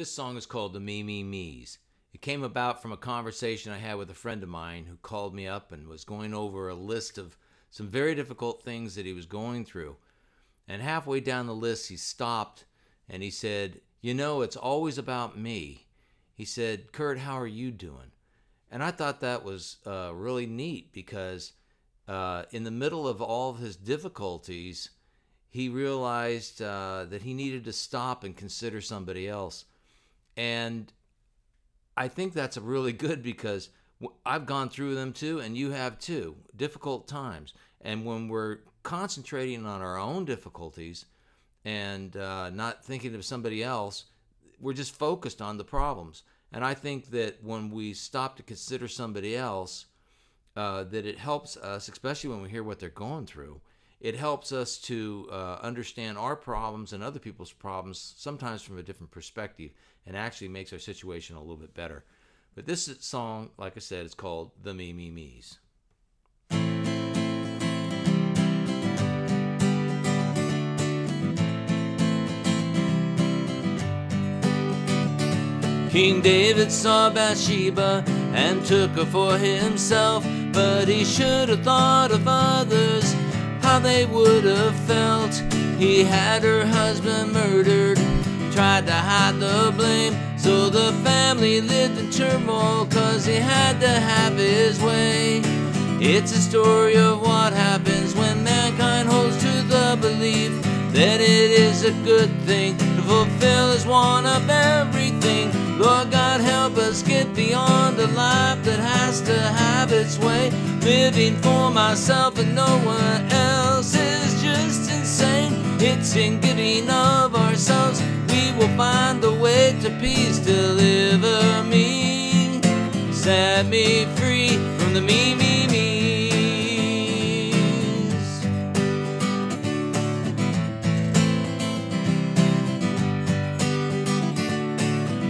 This song is called The Me, Me, Me's. It came about from a conversation I had with a friend of mine who called me up and was going over a list of some very difficult things that he was going through. And halfway down the list, he stopped and he said, "You know, it's always about me." He said, "Curt, how are you doing?" And I thought that was really neat because in the middle of all of his difficulties, he realized that he needed to stop and consider somebody else. And I think that's really good because I've gone through them too, and you have too, difficult times. And when we're concentrating on our own difficulties and not thinking of somebody else, we're just focused on the problems. And I think that when we stop to consider somebody else, that it helps us, especially when we hear what they're going through, it helps us to understand our problems and other people's problems, sometimes from a different perspective, and actually makes our situation a little bit better. But this song, like I said, is called The Me, Me, Me's. King David saw Bathsheba and took her for himself, but he should have thought of others, how they would have felt. He had her husband murdered, tried to hide the blame, so the family lived in turmoil, 'cause he had to have his way. It's a story of what happens when mankind holds to the belief that it is a good thing to fulfill his want of everything. Lord God, help us get beyond a life that has to have its way. Living for myself and no one else is just insane. It's in giving of ourselves we will find the way to peace. Deliver me, set me free from the me, me, me's.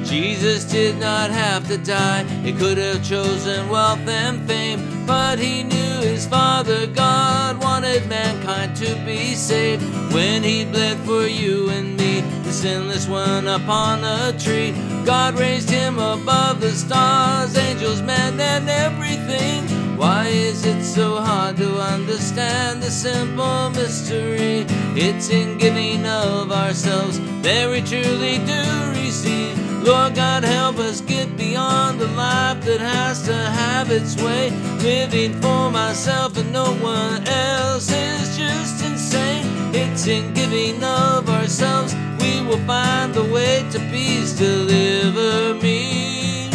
Jesus did not have to die. He could have chosen wealth and fame, but he knew his Father God wanted mankind to be saved. When he bled for you and me, the sinless one upon a tree, God raised him above the stars, angels, men, and everything. Why is it so hard to understand the simple mystery? It's in giving of ourselves that we truly do receive. Lord God, help us get beyond the life that has to have its way. Living for myself and no one else is just insane. It's in giving of ourselves we will find the way to peace. Deliver me,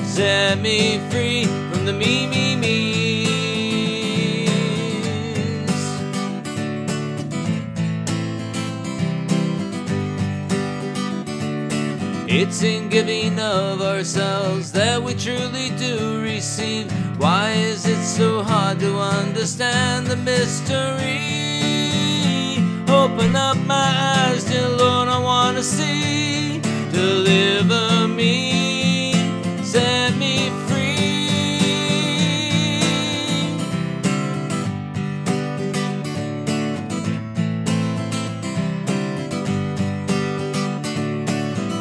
set me free from the me, me, me's. It's in giving of ourselves that we truly do receive. Why is it so hard to understand the mystery? Open up my eyes, dear Lord, I want to see. Deliver me, set me free.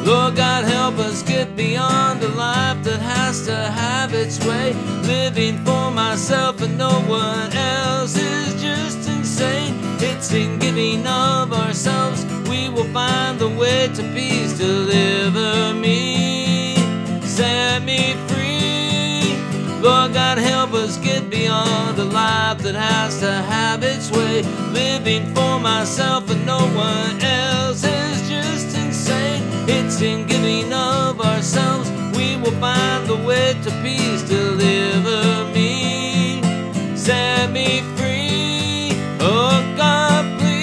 Lord God, help us get beyond a life that has to have its way. Living for myself and no one else is just insane. It's in giving of ourselves we will find the way to peace. Deliver me, set me free. Lord God, help us get beyond a life that has to have its way. Living for myself and no one else is just insane. It's in giving of ourselves we will find the way to peace. Deliver me, set me free. Oh God, please,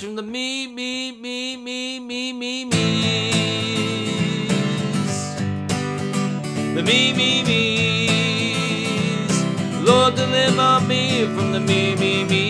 from the me, me, me, me, me, me, me's. The me, me, me's. Lord, deliver me from the me, me, me.